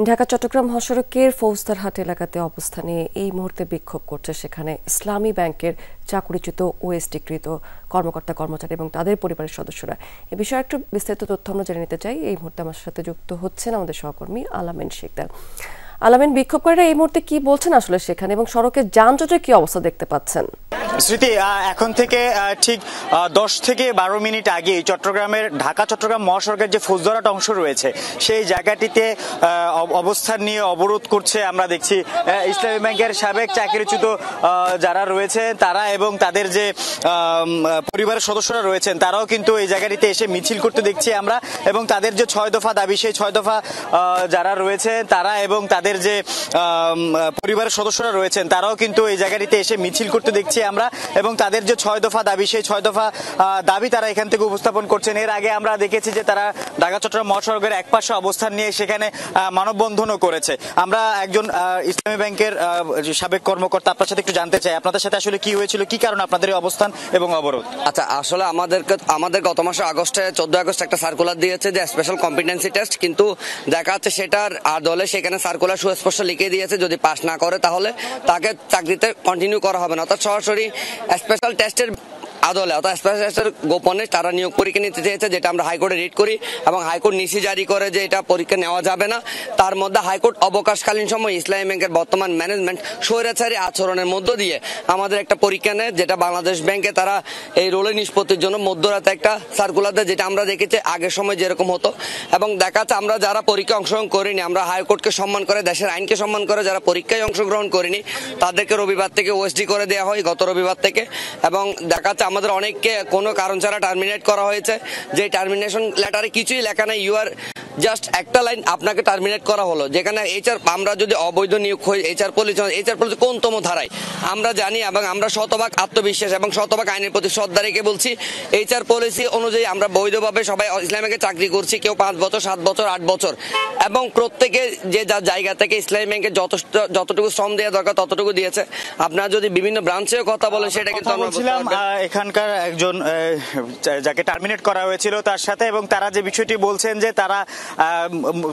ঢাকা চট্টগ্রাম মহাসড়কের ফৌজদারহাট এলাকাতে অবস্থানে এই মুহূর্তে বিক্ষোভ করছে সেখানে ইসলামী ব্যাংকের চাকরিচ্যুত ওএসডিকৃত কর্মকর্তা কর্মচারী এবং তাদের পরিবারের সদস্যরা। এ বিষয়ে একটু বিস্তারিত তথ্য আমরা জেনে নিতে চাই। এই মুহূর্তে আমার সাথে যুক্ত হচ্ছেন আমাদের সহকর্মী আলামিন শিকদার। আলামিন, বিক্ষোভকারীরা এই মুহূর্তে কি বলছেন আসলে সেখানে, এবং সড়কের যানজটের কি অবস্থা দেখতে পাচ্ছেন? স্মৃতি, এখন থেকে ঠিক 10 থেকে 12 মিনিট আগে চট্টগ্রামের ঢাকা চট্টগ্রাম মহাসড়কের যে ফৌজদারহাট অংশ রয়েছে সেই জায়গাটিতে অবস্থান নিয়ে অবরোধ করছে। আমরা দেখছি ইসলামী ব্যাংকের সাবেক চাকরিচ্যুত যারা রয়েছে তারা এবং তাদের যে পরিবারের সদস্যরা রয়েছেন তারাও কিন্তু এই জায়গাটিতে এসে মিছিল করতে দেখছি আমরা। এবং তাদের যে 6 দফা দাবি, সেই 6 দফা যারা রয়েছে তারা এবং তাদের যে পরিবারের সদস্যরা রয়েছেন তারাও কিন্তু এই জায়গাটিতে এসে মিছিল করতে দেখছি আমরা। এবং তাদের যে 6 দফা দাবি, সেই 6 দফা দাবি তারা এখান থেকে উপস্থাপন করছেন। এর আগে আমরা দেখেছি যে তারা ঢাকা চট্টগ্রাম মহাসড়কের একপাশে অবস্থান নিয়ে সেখানে মানববন্ধনও করেছে। আমরা একজন ইসলামী ব্যাংকের সাবেক কর্মকর্তা, আপনার সাথে একটু জানতে চাই আপনাদের সাথে আসলে কি হয়েছিল, কি কারণে আপনাদের এই অবস্থান এবং অবরোধ? আচ্ছা, আসলে আমাদের গত মাসে 14 আগস্ট একটা সার্কুলার দিয়েছে যে স্পেশাল কম্পিটেন্সি টেস্ট, কিন্তু দেখা যাচ্ছে সেটার দলে সেখানে সার্কুলার সুস্পষ্ট লিখে দিয়েছে যদি পাস না করে তাহলে তাকে চাকরিতে কন্টিনিউ করা হবে না। অর্থাৎ সরাসরি স্পেশাল টেস্টের আদলে অর্থাৎ স্পেশাল টেস্টের গোপনে তারা নিয়োগ পরীক্ষা নিতে চেয়েছে, যেটা আমরা হাইকোর্টে রিট করি এবং হাইকোর্ট নিশি জারি করে যে এটা পরীক্ষা নেওয়া যাবে না। তার মধ্যে হাইকোর্ট অবকাশকালীন সময় ইসলামী ব্যাংকের বর্তমান ম্যানেজমেন্ট স্বৈরাচারী আচরণের মধ্য দিয়ে আমাদের একটা পরীক্ষা নেয়, যেটা বাংলাদেশ ব্যাংকে তারা এই রোলে নিষ্পত্তির জন্য মধ্যরাতে একটা সার্কুলার দেয়, যেটা আমরা দেখেছি আগের সময় যেরকম হতো। এবং দেখা যাচ্ছে আমরা যারা পরীক্ষা অংশগ্রহণ করিনি, আমরা হাইকোর্টকে সম্মান করে, দেশের আইনকে সম্মান করে যারা পরীক্ষায় অংশগ্রহণ করিনি তাদেরকে রবিবার থেকে ওএসডি করে দেওয়া হয়, গত রবিবার থেকে। এবং দেখা যাচ্ছে আমাদের অনেককে কোনো কারণ ছাড়া টার্মিনেট করা হয়েছে, যে টার্মিনেশন লেটারে কিছুই লেখা নাই, ইউ আর জাস্ট একটা লাইন আপনাকে টার্মিনেট করা হলো। যেখানে এইচআর, আমরা যদি অবৈধ নিয়োগ হই এইচআর পলিসি কোনতম ধারায় আমরা জানি এবং আমরা শতভাগ আত্মবিশ্বাস এবং শতভাগ আইনের প্রতি শ্রদ্ধা রেখে বলছি, এইচআর পলিসি অনুযায়ী আমরা বৈধভাবে সবাই ইসলামীকে চাকরি করছি, কেউ 5 বছর 7 বছর 8 বছর, এবং প্রত্যেকে যে যার জায়গা থেকে ইসলামী ব্যাংকে যতটুকু শ্রম দেওয়া দরকার ততটুকু দিয়েছে। আপনারা যদি বিভিন্ন ব্রাঞ্চেও কথা বলেন সেটা কিন্তু আমরা বলছিলাম এখানকার একজন যাকে টার্মিনেট করা হয়েছিল তার সাথে, এবং তারা যে বিষয়টি বলছেন যে তারা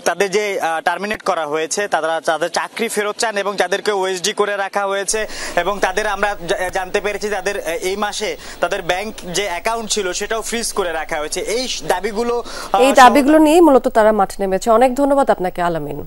তাদের যে টার্মিনেট করা হয়েছে তাদের চাকরি ফেরত চান এবং যাদেরকে ওএসডি করে রাখা হয়েছে। এবং তাদের আমরা জানতে পেরেছি তাদের এই মাসে তাদের ব্যাংক যে অ্যাকাউন্ট ছিল সেটাও ফ্রিজ করে রাখা হয়েছে। এই দাবিগুলো নিয়ে মূলত তারা মাঠে নেমেছে। অনেক ধন্যবাদ আপনাকে আলামিন।